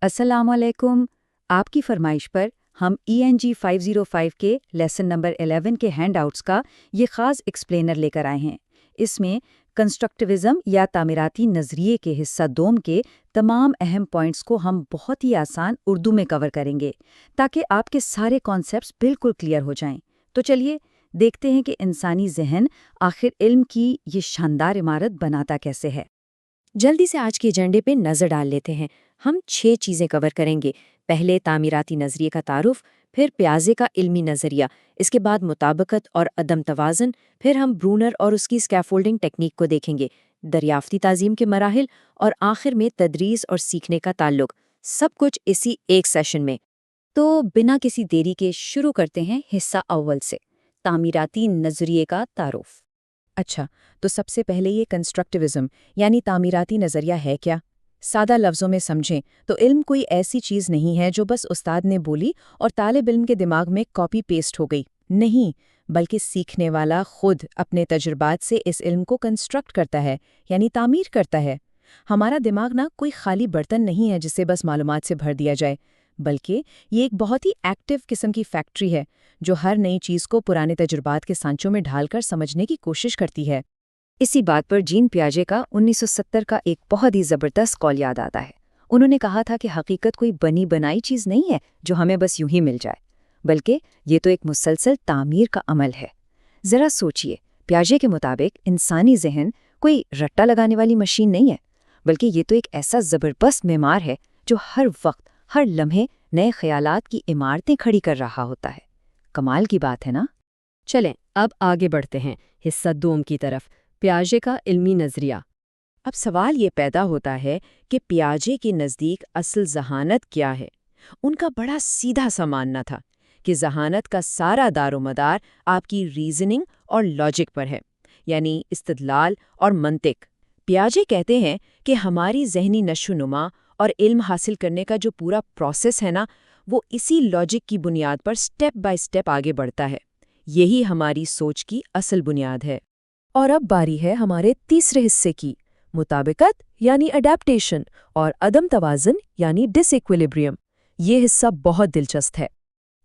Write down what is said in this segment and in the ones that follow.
अस्सलाम वालेकुम। आपकी फरमाइश पर हम ENG 505 के लेसन नंबर 11 के हैंडआउट्स का ये ख़ास एक्सप्लेनर लेकर आए हैं। इसमें कंस्ट्रक्टिविज़म या तामीराती नज़रिए के हिस्सा दोम के तमाम अहम पॉइंट्स को हम बहुत ही आसान उर्दू में कवर करेंगे ताकि आपके सारे कॉन्सेप्ट्स बिल्कुल क्लियर हो जाएं। तो चलिए देखते हैं कि इंसानी जहन आखिर इल्म की ये शानदार इमारत बनाता कैसे है। जल्दी से आज के एजेंडे पे नज़र डाल लेते हैं। हम 6 चीज़ें कवर करेंगे। पहले तामीराती नज़रिए का तारुफ, फिर प्याजे का इल्मी नज़रिया, इसके बाद मुताबिकत और अदम तवाज़न, फिर हम ब्रूनर और उसकी स्कैफोल्डिंग टेक्निक को देखेंगे, दरियाफ्ती ताज़ीम के मराहिल और आखिर में तदरीस और सीखने का ताल्लुक। सब कुछ इसी एक सेशन में। तो बिना किसी देरी के शुरू करते हैं हिस्सा अव्वल से, तामीराती नज़रिए का तारुफ। अच्छा, तो सबसे पहले ये कंस्ट्रक्टिविज़म यानी तामीराती नज़रिया है क्या? सादा लफ्ज़ों में समझें तो इल्म कोई ऐसी चीज़ नहीं है जो बस उस्ताद ने बोली और तालिब इल्म के दिमाग में कॉपी पेस्ट हो गई। नहीं, बल्कि सीखने वाला खुद अपने तजुर्बात से इस इल्म को कंस्ट्रक्ट करता है, यानी तामीर करता है। हमारा दिमाग ना कोई खाली बर्तन नहीं है जिसे बस मालूमात से भर दिया जाए, बल्कि ये एक बहुत ही एक्टिव किस्म की फैक्ट्री है जो हर नई चीज़ को पुराने तजुर्बात के सांचों में ढालकर समझने की कोशिश करती है। इसी बात पर जीन पियाजे का 1970 का एक बहुत ही ज़बरदस्त कॉल याद आता है। उन्होंने कहा था कि हकीकत कोई बनी बनाई चीज़ नहीं है जो हमें बस यूं ही मिल जाए, बल्कि ये तो एक मुसलसल तामीर का अमल है। ज़रा सोचिए, पियाजे के मुताबिक इंसानी जहन कोई रट्टा लगाने वाली मशीन नहीं है, बल्कि ये तो एक ऐसा ज़बरदस्त मेमार है जो हर वक्त हर लम्हे नए ख्यालात की इमारतें खड़ी कर रहा होता है। कमाल की बात है ना? चलें, अब आगे बढ़ते हैं हिस्सा दोम की तरफ, पियाजे का इल्मी नज़रिया। अब सवाल ये पैदा होता है कि पियाजे के नज़दीक असल ज़हानत क्या है। उनका बड़ा सीधा सा मानना था कि ज़हानत का सारा दारोमदार आपकी रीजनिंग और लॉजिक पर है, यानी इस्तदलाल और मंतिक। पियाजे कहते हैं कि हमारी ज़हनी नशोनुमा और इल्म हासिल करने का जो पूरा प्रोसेस है ना, वो इसी लॉजिक की बुनियाद पर स्टेप बाय स्टेप आगे बढ़ता है। यही हमारी सोच की असल बुनियाद है। और अब बारी है हमारे तीसरे हिस्से की, मुताबिकत यानी अडेप्टेशन और अदम तवाज़न यानी डिसइक्विलिब्रियम। ये हिस्सा बहुत दिलचस्प है।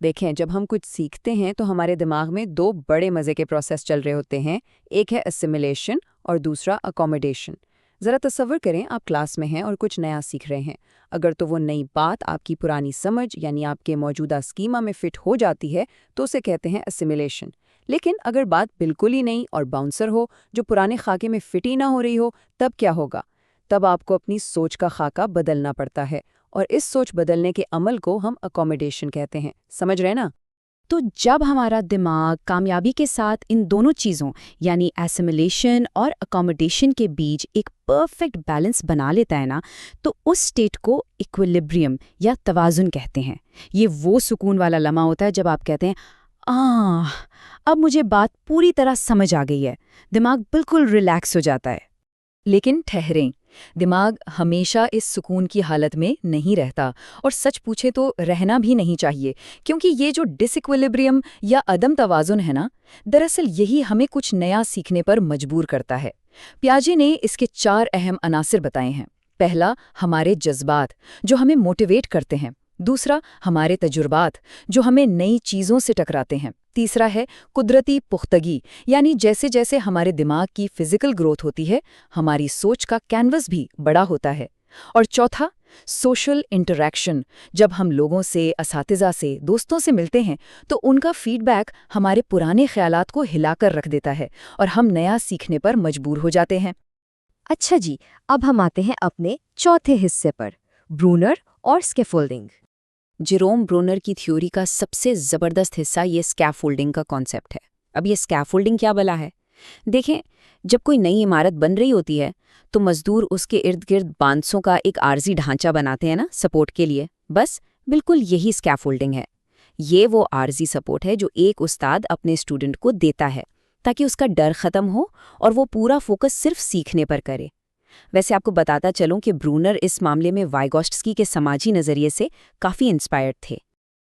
देखें, जब हम कुछ सीखते हैं तो हमारे दिमाग में दो बड़े मज़े के प्रोसेस चल रहे होते हैं। एक है असिमिलेशन और दूसरा अकोमोडेशन। ज़रा तसव्वुर करें, आप क्लास में हैं और कुछ नया सीख रहे हैं। अगर तो वो नई बात आपकी पुरानी समझ यानी आपके मौजूदा स्कीमा में फिट हो जाती है तो उसे कहते हैं असिमिलेशन। लेकिन अगर बात बिल्कुल ही नई और बाउंसर हो, जो पुराने खाके में फिट ही ना हो रही हो, तब क्या होगा? तब आपको अपनी सोच का खाका बदलना पड़ता है, और इस सोच बदलने के अमल को हम अकोमोडेशन कहते हैं। समझ रहे ना? तो जब हमारा दिमाग कामयाबी के साथ इन दोनों चीज़ों यानी एसिमिलेशन और अकोमोडेशन के बीच एक परफेक्ट बैलेंस बना लेता है ना, तो उस स्टेट को इक्विलिब्रियम या तवाज़ुन कहते हैं। ये वो सुकून वाला लम्हा होता है जब आप कहते हैं, अब मुझे बात पूरी तरह समझ आ गई है। दिमाग बिल्कुल रिलैक्स हो जाता है। लेकिन ठहरें, दिमाग हमेशा इस सुकून की हालत में नहीं रहता, और सच पूछे तो रहना भी नहीं चाहिए, क्योंकि ये जो डिसइक्विलिब्रियम या अदम तवाज़ुन है ना, दरअसल यही हमें कुछ नया सीखने पर मजबूर करता है। पियाजे ने इसके 4 अहम अनासिर बताए हैं। पहला, हमारे जज्बात जो हमें मोटिवेट करते हैं। दूसरा, हमारे तजुर्बात जो हमें नई चीज़ों से टकराते हैं। तीसरा है कुदरती पुख्तगी, यानी जैसे जैसे हमारे दिमाग की फिजिकल ग्रोथ होती है, हमारी सोच का कैनवस भी बड़ा होता है। और चौथा, सोशल इंटरैक्शन। जब हम लोगों से, असातिज़ा से, दोस्तों से मिलते हैं तो उनका फीडबैक हमारे पुराने ख्यालात को हिलाकर रख देता है और हम नया सीखने पर मजबूर हो जाते हैं। अच्छा जी, अब हम आते हैं अपने चौथे हिस्से पर, ब्रूनर और स्कैफोल्डिंग। जेरोम ब्रूनर की थ्योरी का सबसे ज़बरदस्त हिस्सा ये स्कैफोल्डिंग का कॉन्सेप्ट है। अब ये स्कैफोल्डिंग क्या भला है? देखें, जब कोई नई इमारत बन रही होती है तो मजदूर उसके इर्द गिर्द बांसों का एक आर्जी ढांचा बनाते हैं ना, सपोर्ट के लिए। बस बिल्कुल यही स्कैफोल्डिंग है। ये वो आर्जी सपोर्ट है जो एक उस्ताद अपने स्टूडेंट को देता है ताकि उसका डर ख़त्म हो और वो पूरा फोकस सिर्फ सीखने पर करे। वैसे आपको बताता चलूं कि ब्रूनर इस मामले में वाइगॉट्स्की के समाजी नज़रिए से काफ़ी इंस्पायर्ड थे।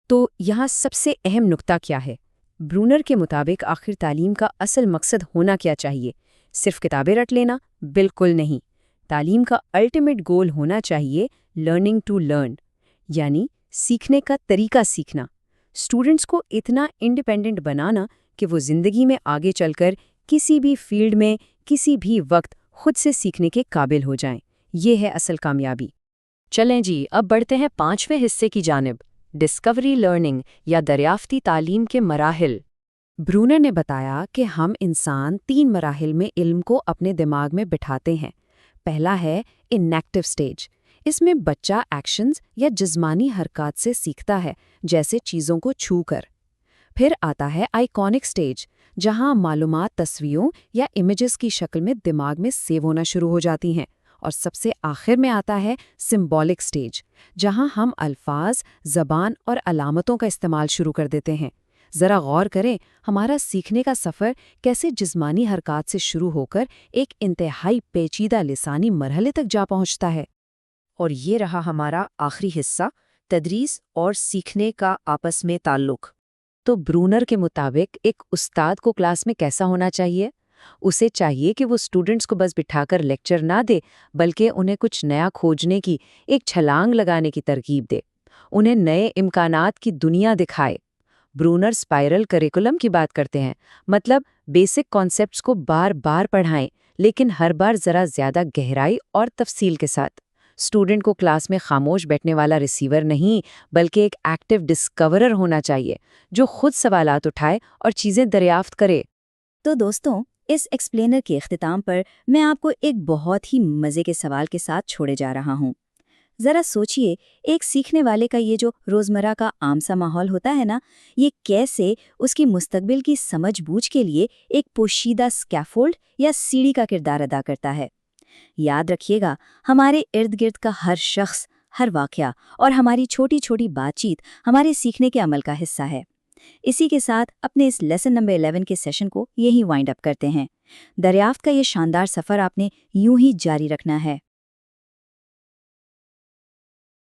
तो यहाँ सबसे अहम नुक्ता क्या है? ब्रूनर के मुताबिक आखिर तालीम का असल मकसद होना क्या चाहिए? सिर्फ किताबें रट लेना? बिल्कुल नहीं। तालीम का अल्टीमेट गोल होना चाहिए लर्निंग टू लर्न, یعنی سیکھنے کا طریقہ سیکھنا، اسٹوڈنٹس کو اتنا انڈیپینڈنٹ بنانا کہ وہ زندگی میں آگے چل کر کسی بھی فیلڈ میں کسی بھی وقت خود سے سیکھنے کے قابل ہو جائیں۔ یہ ہے اصل کامیابی۔ چلیں جی، اب بڑھتے ہیں 5ویں حصے کی جانب، ڈسکوری لرننگ یا دریافتی تعلیم کے مراحل۔ برونر نے بتایا کہ ہم انسان 3 مراحل میں علم کو اپنے دماغ میں بٹھاتے ہیں۔ پہلا ہے انیکٹو سٹیج۔ اس میں بچہ ایکشنز یا جسمانی حرکات سے سیکھتا ہے، جیسے چیزوں کو چھو کر۔ پھر آتا ہے آئیکونک سٹیج، جہاں معلومات تصویروں یا امیجز کی شکل میں دماغ میں سیو ہونا شروع ہو جاتی ہیں۔ اور سب سے آخر میں آتا ہے سمبولک سٹیج، جہاں ہم الفاظ، زبان اور علامتوں کا استعمال شروع کر دیتے ہیں۔ ذرا غور کریں، ہمارا سیکھنے کا سفر کیسے جسمانی حرکات سے شروع ہو کر ایک انتہائی پیچیدہ لسانی مرحلے تک جا پہنچتا ہے۔ اور یہ رہا ہمارا آخری حصہ، تدریس اور سیکھنے کا آپس میں تعلق۔ تو برونر کے مطابق ایک استاد کو کلاس میں کیسا ہونا چاہیے؟ اسے چاہیے کہ وہ اسٹوڈنٹس کو بس بٹھا کر لیکچر نہ دے، بلکہ انہیں کچھ نیا کھوجنے کی، ایک چھلانگ لگانے کی ترغیب دے، انہیں نئے امکانات کی دنیا دکھائے۔ برونر سپائرل کریکولم کی بات کرتے ہیں، مطلب بیسک کانسیپٹس کو بار بار پڑھائیں، لیکن ہر بار ذرا زیادہ گہرائی اور تفصیل کے ساتھ۔ اسٹوڈنٹ کو کلاس میں خاموش بیٹھنے والا ریسیور نہیں، بلکہ ایک ایکٹیو ڈسکورر ہونا چاہیے، جو خود سوالات اٹھائے اور چیزیں دریافت کرے۔ تو دوستوں، اس ایکسپلینر کے اختتام پر میں آپ کو ایک بہت ہی مزے کے سوال کے ساتھ چھوڑے جا رہا ہوں۔ ذرا سوچئے، ایک سیکھنے والے کا یہ جو روزمرہ کا عام سا ماحول ہوتا ہے نا، یہ کیسے اس کی مستقبل کی سمجھ بوجھ کے لیے ایک پوشیدہ اسکیفولڈ یا سیڑھی کا کردار ادا کرتا ہے۔ یاد رکھیے گا، ہمارے ارد گرد کا ہر شخص، ہر واقعہ اور ہماری چھوٹی چھوٹی بات چیت ہمارے سیکھنے کے عمل کا حصہ ہے۔ اسی کے ساتھ اپنے اس لیسن نمبر 11 کے سیشن کو یہی وائنڈ اپ کرتے ہیں۔ دریافت کا یہ شاندار سفر آپ نے یوں ہی جاری رکھنا ہے۔